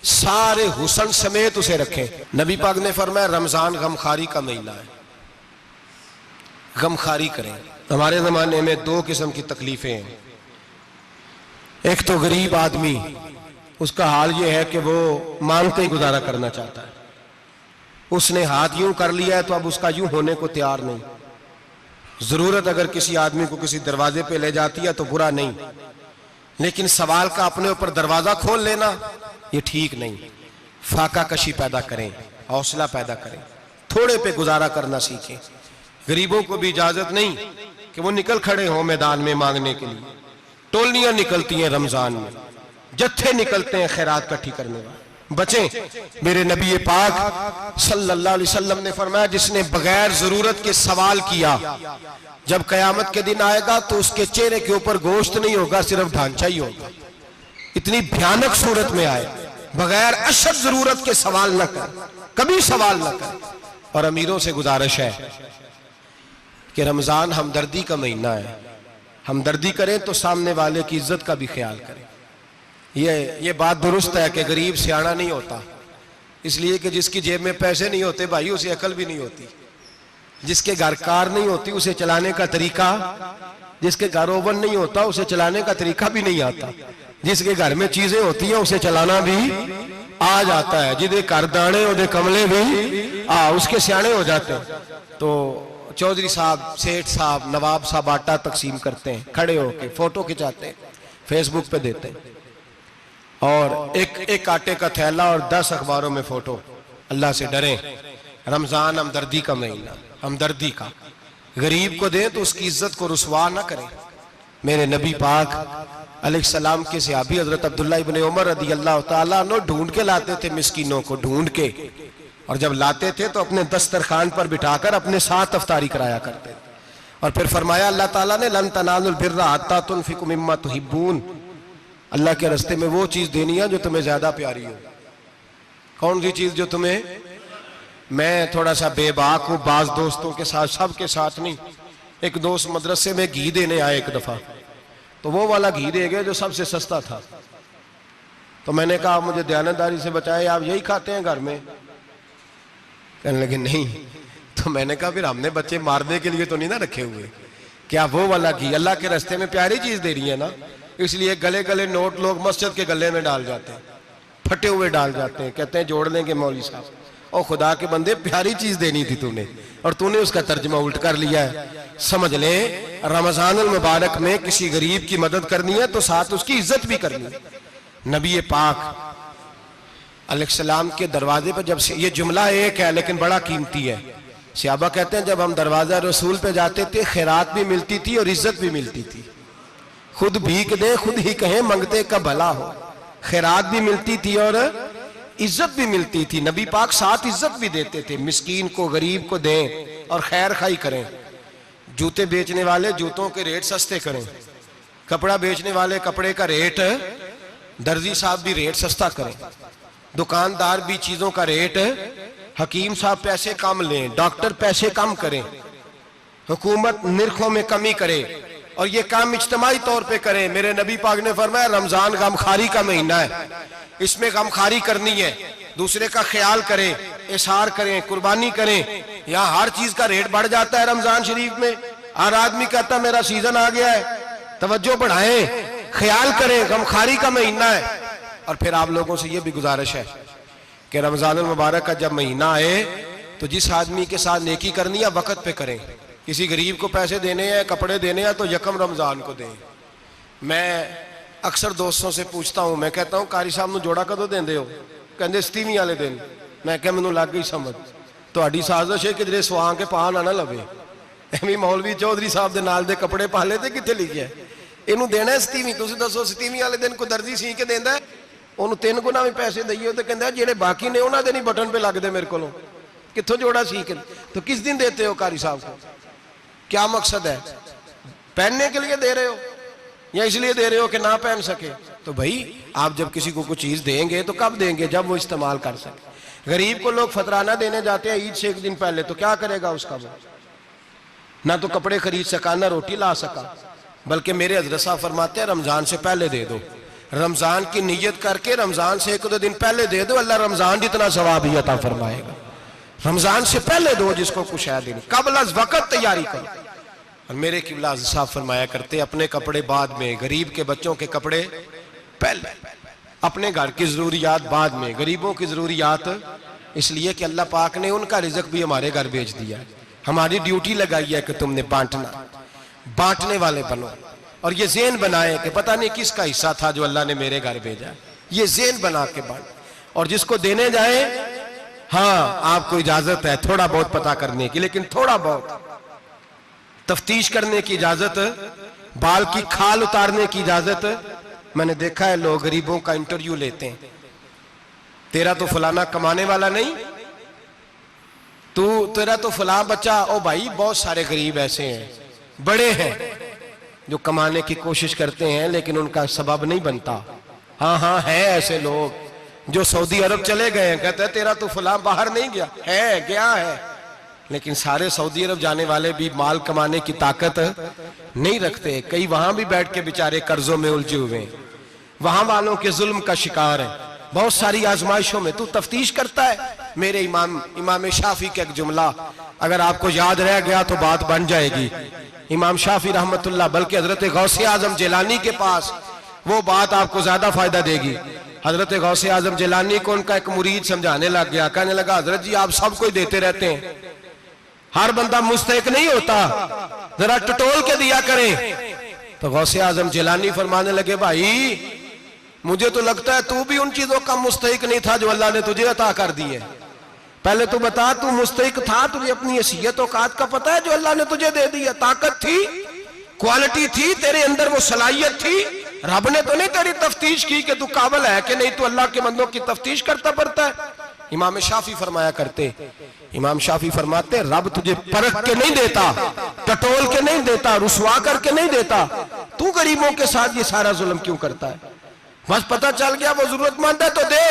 A: सारे हुस्न समेत उसे रखें। नबी पाक ने फरमाया रमजान गमखारी का महीना है, गमखारी करें। हमारे जमाने में 2 किस्म की तकलीफें हैं। एक तो गरीब आदमी, उसका हाल यह है कि वो मांगते ही गुजारा करना चाहता है, उसने हाथ यूं कर लिया है तो अब उसका यूं होने को तैयार नहीं। जरूरत अगर किसी आदमी को किसी दरवाजे पे ले जाती है तो बुरा नहीं, लेकिन सवाल का अपने ऊपर दरवाजा खोल लेना ये ठीक नहीं। फाका कशी पैदा करें, हौसला पैदा करें, थोड़े पे गुजारा करना सीखें। गरीबों को भी इजाजत नहीं कि वो निकल खड़े हों मैदान में मांगने के लिए। टोलियां निकलती हैं रमजान में, जत्थे निकलते हैं खैरात इकट्ठी करने वाले। बचें। मेरे नबी पाक सल्लल्लाहु अलैहि वसल्लम ने फरमाया जिसने बगैर जरूरत के सवाल किया, जब कयामत के दिन आएगा तो उसके चेहरे के ऊपर गोश्त नहीं होगा, सिर्फ ढांचा ही होगा। इतनी भयानक सूरत में आए, बगैर अशद जरूरत के सवाल न कर, कभी सवाल न कर। और अमीरों से गुजारिश है कि रमजान हमदर्दी का महीना है, हमदर्दी करें तो सामने वाले की इज्जत का भी ख्याल करें। ये बात दुरुस्त है कि गरीब सियाना नहीं होता, इसलिए कि जिसकी जेब में पैसे नहीं होते भाई उसे अकल भी नहीं होती। जिसके घर कार नहीं होती उसे चलाने का तरीका, जिसके घर ओवन नहीं होता उसे चलाने का तरीका भी नहीं आता। जिसके घर में चीजें होती हैं उसे चलाना भी आ जाता है। जिदे घर दाने उदे कमले भी उसके सियाने हो जाते हैं। तो चौधरी साहब, सेठ साहब, नवाब साहब आटा तकसीम करते हैं, खड़े होके फोटो खिंचाते हैं, फेसबुक पे देते हैं, और एक आटे का थैला और 10 अखबारों में फोटो। अल्लाह से डरें। रमजान हमदर्दी का महीना, हमदर्दी का। गरीब को दें तो उसकी इज्जत को रुसवा ना करें, मेरे नबी पाक अलैहिस्सलाम के सहाबी हजरत अब्दुल्ला इब्न उमर रदी अल्लाह ताला अन्हु ढूंढ के लाते थे मिस्कीनों को, ढूंढ के, और जब लाते थे तो अपने दस्तरखान पर बिठाकर अपने साथ अफ्तारी कराया करते थे। और फिर फरमाया अल्लाह ताला ने लन तनालुल बिर्रा हत्ता तुनफिकु मिम्मा तुहिब्बून, अल्लाह के रास्ते में वो चीज देनी है जो तुम्हें ज्यादा प्यारी हो। कौन सी चीज जो तुम्हें, मैं थोड़ा सा बेबाक हूं, बाज दोस्तों के साथ, सबके साथ नहीं। एक दोस्त मदरसे में घी देने आए एक दफा, तो वो वाला घी दे गए जो सबसे सस्ता था। तो मैंने कहा मुझे दयानतदारी से बचाए, आप यही खाते हैं घर में? कहने लगे नहीं। तो मैंने कहा फिर हमने बच्चे मारने के लिए तो नहीं ना रखे हुए, क्या वो वाला घी अल्लाह के रास्ते में प्यारी चीज दे रही है ना, इसलिए गले गले नोट लोग मस्जिद के गले में डाल जाते हैं, फटे हुए डाल जाते हैं, कहते हैं जोड़ लेंगे मौलवी साहब। और खुदा के बंदे प्यारी चीज देनी थी तूने, और तूने उसका तर्जमा उल्ट कर लिया है। समझ ले, रमजानुल मुबारक में किसी गरीब की मदद करनी है तो साथ उसकी इज्जत भी करनी है। नबी पाक अलैहिस्सलाम के दरवाजे पर जब से, ये जुमला एक है लेकिन बड़ा कीमती है, सहाबा कहते हैं जब हम दरवाजा रसूल पे जाते थे खैरात भी मिलती थी और इज्जत भी मिलती थी। खुद भीख दे खुद ही कहें मंगते का भला हो, खैरात भी मिलती थी और इज्जत भी मिलती थी। नबी पाक साथ इज्जत भी देते थे, मिस्कीन को गरीब को दें और खैर खाई करें। जूते बेचने वाले जूतों के रेट सस्ते करें, कपड़ा बेचने वाले कपड़े का रेट, दर्जी साहब भी रेट सस्ता करें, दुकानदार भी चीजों का रेट, हकीम साहब पैसे कम लें, डॉक्टर पैसे कम करें, हुकूमत निर्खों में कमी करे, और ये काम इज्तिमाई तौर पे करें। मेरे नबी पाक ने फरमाया रमजान गमखारी का महीना है, इसमें गमखारी करनी है, दूसरे का ख्याल करें, इशार करें, कुर्बानी करें। यहाँ हर चीज का रेट बढ़ जाता है रमजान शरीफ में। हर आदमी कहता मेरा सीजन आ गया है, तवज्जो बढ़ाएं, ख्याल करें, गमखारी का महीना है। और फिर आप लोगों से ये भी गुजारिश है कि रमजानुल मुबारक का जब महीना आए तो जिस आदमी के साथ नेकी करनी है वक्त पे करें। किसी गरीब को पैसे देने हैं, कपड़े देने हैं तो यकम रमजान को दें। मैं अक्सर दोस्तों से पूछता हूं, मैं कहता हूं कारी साहब नूं जोड़ा कदों देंदे हो? कहंदे 27 वाले दिन। मैं कहा मैनूं लग गई समझ, तुहाडी साजिश है किधरे सवा के पा ना लवे। एवं मौलवी चौधरी साहब दे नाल दे कपड़े पा ले ते कित्थे लिखिआ इहनूं देना 27? तुसीं दसो 27 वाले दिन कोई दर्जी सी के देंदा है? ਉਹਨੂੰ 3 ਗੁਣਾ ਵੀ ਪੈਸੇ ਦਈਏ ਤੇ ਕਹਿੰਦਾ ਜਿਹੜੇ ਬਾਕੀ ਨੇ ਉਹਨਾਂ ਦੇ ਨਹੀਂ ਬਟਨ पे ਲੱਗਦੇ ਮੇਰੇ ਕੋਲੋਂ, कित्थों जोड़ा सीख। तो किस दिन देते हो कारी साहब को? क्या मकसद है? पहनने के लिए दे रहे हो या इसलिए दे रहे हो कि ना पहन सके? तो भाई आप जब किसी को कुछ चीज देंगे तो कब देंगे? जब वो इस्तेमाल कर सके। गरीब को लोग फतराना देने जाते हैं ईद से एक दिन पहले, तो क्या करेगा उसका? वो ना तो कपड़े खरीद सका ना रोटी ला सका। बल्कि मेरे हजरत साहब फरमाते हैं रमजान से पहले दे दो, रमजान की नीयत करके रमजान से 1-2 दिन पहले दे दो, अल्लाह रमजान जितना सवाब ही अता फरमाएगा। रमजान से पहले दो जिसको कुछ है दिन, कबल वक्त तैयारी करो। और मेरे किबला साहब फरमाया करते अपने कपड़े बाद में, गरीब के बच्चों के कपड़े पहले, अपने घर की जरूरियात बाद में, गरीबों की जरूरियात इसलिए कि अल्लाह पाक ने उनका रिज़्क भी हमारे घर भेज दिया। हमारी ड्यूटी लगाई है कि तुमने बांटना, बांटने वाले बनो। और ये ज़हन बनाए कि पता नहीं किसका हिस्सा था जो अल्लाह ने मेरे घर भेजा, ये ज़हन बना के बांट। और जिसको देने जाए, हाँ आपको इजाजत है थोड़ा बहुत पता करने की, लेकिन थोड़ा बहुत तफ्तीश करने की इजाजत, बाल की खाल उतारने की इजाजत। मैंने देखा है लोग गरीबों का इंटरव्यू लेते हैं, तेरा तो फलाना कमाने वाला नहीं, तेरा तो फला बच्चा। ओ भाई बहुत सारे गरीब ऐसे हैं, बड़े हैं जो कमाने की कोशिश करते हैं लेकिन उनका सबब नहीं बनता। हाँ हाँ है ऐसे लोग जो सऊदी अरब चले गए हैं, कहते हैं तेरा तो फला बाहर नहीं गया है, गया है, लेकिन सारे सऊदी अरब जाने वाले भी माल कमाने की ताकत नहीं रखते। कई वहां भी बैठ के बेचारे कर्जों में उलझे हुए हैं, वहां वालों के जुल्म का शिकार है, बहुत सारी आजमाइशों में। तू तफ्तीश करता है। मेरे इमाम शाफी का एक जुमला अगर आपको याद रह गया तो बात बन जाएगी। इमाम शाफी रहमतुल्लाह, बल्कि हजरत गौसे आजम जिलानी के पास वो बात आपको ज्यादा फायदा देगी। हजरत गौसे आजम जिलानी को उनका एक मुरीद समझाने लग गया, कहने लगा हजरत जी आप सबको ही देते रहते हैं, हर बंदा मुस्तहिक नहीं होता, जरा टटोल के दिया करें। तो गौसे आजम जिलानी फरमाने लगे भाई मुझे तो लगता है तू भी उन चीजों का मुस्तहिक नहीं था जो अल्लाह ने तुझे अता कर दी है। पहले तू बता, तू मुस्तहिक था? तुझे अपनी हैसियत औकात का पता है जो अल्लाह ने तुझे दे दी है? ताकत थी? क्वालिटी थी तेरे अंदर, वो सलाहियत थी। रब ने तो नहीं तेरी तफ्तीश की कि तू काबिल है कि नहीं, तू अल्लाह के बंदों की तफ्तीश करता पड़ता है। इमाम शाफी फरमाया करते, इमाम शाफी फरमाते, रब तुझे परख के नहीं देता, टटोल के नहीं देता, रुसवा करके नहीं देता, तू गरीबों के साथ ये सारा जुल्म क्यों करता है? बस पता चल गया वो जरूरतमंद है तो दे,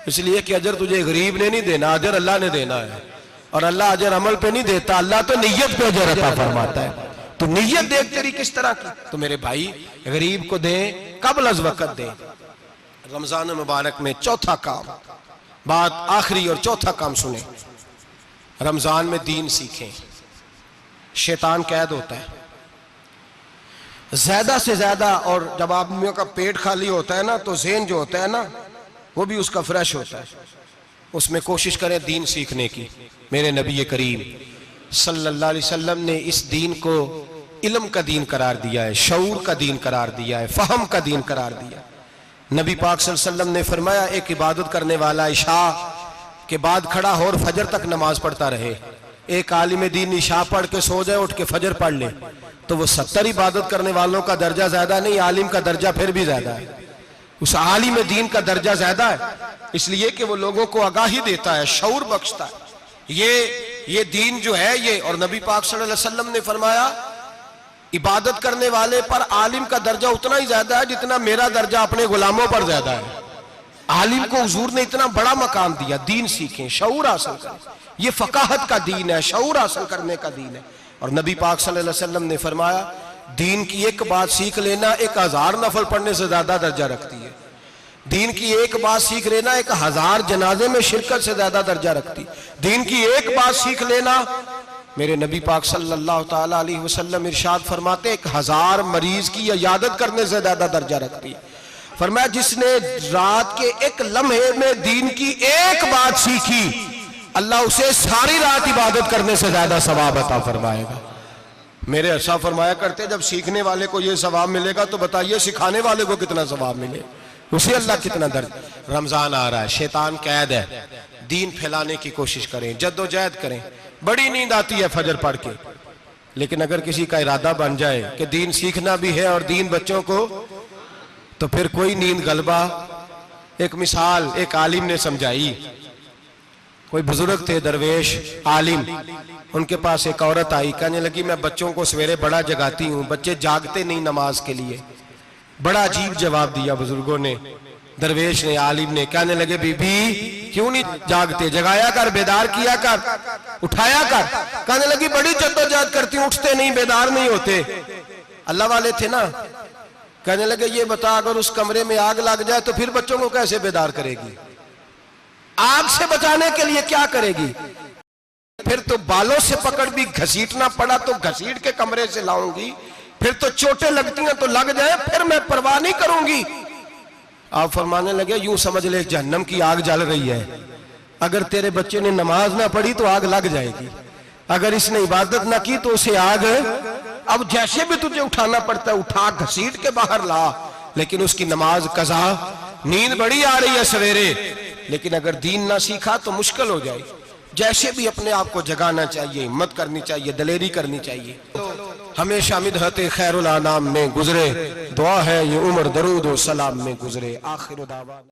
A: इसलिए कि अजर तुझे गरीब ने नहीं देना, अजर अल्लाह ने देना है। और अल्लाह अजर अमल पे नहीं देता, अल्लाह तो नियत पे अजर अता फरमाता है। तो नियत देख तेरी किस तरह की। तो मेरे भाई गरीब को दे, कबल अज वक़्त दे। रमजान मुबारक में चौथा काम, बात आखिरी और चौथा काम सुने, रमजान में दीन सीखें। शैतान कैद होता है ज्यादा से ज्यादा, और जब आदमियों का पेट खाली होता है ना तो ज़हन जो होता है ना वो भी उसका फ्रेश होता है। उसमें कोशिश करें दीन सीखने की। मेरे नबी करीम सल्लल्लाहु अलैहि वसल्लम ने इस दीन को इल्म का दीन करार दिया है, शऊर का दीन करार दिया है, फहम का दीन करार दिया। नबी पाक सल्लल्लाहु अलैहि वसल्लम ने फरमाया, एक इबादत करने वाला इशा के बाद खड़ा हो और फजर तक नमाज पढ़ता रहे। एक आलिम दीन इशा पढ़ के सो जाए, उठ के फजर पढ़ ले, तो वो 70 इबादत करने वालों का दर्जा ज्यादा नहीं, आलिम का दर्जा फिर भी ज्यादा है। उस आलिम दीन का दर्जा ज्यादा है, इसलिए कि वो लोगों को आगाही देता है, शऊर बख्शता है। ये दीन जो है ये, और नबी पाक सल्लल्लाहु अलैहि वसल्लम ने फरमाया, इबादत करने वाले पर आलिम का दर्जा उतना ही ज्यादा है जितना मेरा दर्जा अपने गुलामों पर ज्यादा है। आलिम को हुजूर ने इतना बड़ा मकाम दिया। दीन सीखें, शऊर हासिल करें, ये फकाहत का दीन है, शऊर हासिल करने का दीन है। और नबी पाक सल्लल्लाहु अलैहि वसल्लम ने फरमाया, दीन की एक बात सीख लेना 1000 नफल पढ़ने से ज्यादा दर्जा रखती है। दीन की एक बात सीख लेना 1000 जनाजे में शिरकत से ज्यादा दर्जा रखती। दीन की एक बात सीख लेना, मेरे नबी पाक सल्लल्लाहु ताला अलैहि वसल्लम इरशाद फरमाते, 1000 मरीज की इयादत करने से ज्यादा दर्जा रखती। फरमाया, जिसने रात के एक लम्हे में दीन की एक बात सीखी, अल्लाह उसे सारी रात इबादत करने से ज्यादा सवाब अता फरमाएगा। मेरे अर्शा फरमाया करते, जब सीखने वाले को यह सवाब मिलेगा तो बताइए सिखाने वाले को कितना सवाब मिले, उसे अल्लाह कितना दर्ज। रमजान आ रहा है, शैतान कैद है, दीन फैलाने की कोशिश करें, जद्दोजहद करें। बड़ी नींद आती है फजर पढ़ के, लेकिन अगर किसी का इरादा बन जाए कि दीन सीखना भी है और दीन बच्चों को, तो फिर कोई नींद गलबा। एक मिसाल एक आलिम ने समझाई। कोई बुजुर्ग थे, दरवेश आलिम, उनके पास एक औरत आई, कहने लगी, मैं बच्चों को सवेरे बड़ा जगाती हूँ, बच्चे जागते नहीं नमाज के लिए। बड़ा अजीब जवाब दिया बुजुर्गों ने, दरवेश ने, आलिम ने। कहने लगे, बीबी क्यों नहीं जागते, जगाया कर, बेदार किया कर, उठाया कर। कहने लगी, बड़ी जद्दोजहद करती हूँ, उठते नहीं, बेदार नहीं होते। अल्लाह वाले थे ना। कहने लगे, ये बता, अगर उस कमरे में आग लग जाए तो फिर बच्चों को कैसे बेदार करेगी? आग से बचाने के लिए क्या करेगी? फिर तो बालों से पकड़ भी घसीटना पड़ा तो घसीट के कमरे से लाऊंगी, फिर तो चोटें लगती हैं तो लग जाए, फिर मैं परवाह नहीं करूंगी। आप फरमाने लगे, यूं समझ ले जहन्नम की आग जल रही है, अगर तेरे बच्चे ने नमाज ना पढ़ी तो आग लग जाएगी, अगर इसने इबादत ना की तो उसे आग, अब जैसे भी तुझे उठाना पड़ता है उठा घसीट के बाहर ला, लेकिन उसकी नमाज कज़ा। नींद बड़ी आ रही है सवेरे, लेकिन अगर दीन ना सीखा तो मुश्किल हो जाए। जैसे भी अपने आप को जगाना चाहिए, हिम्मत करनी चाहिए, दलेरी करनी चाहिए। हमेशा मिदहत खैरुल आनाम में गुजरे, दुआ है ये उम्र दरूद व सलाम में गुजरे। आखिर दावा।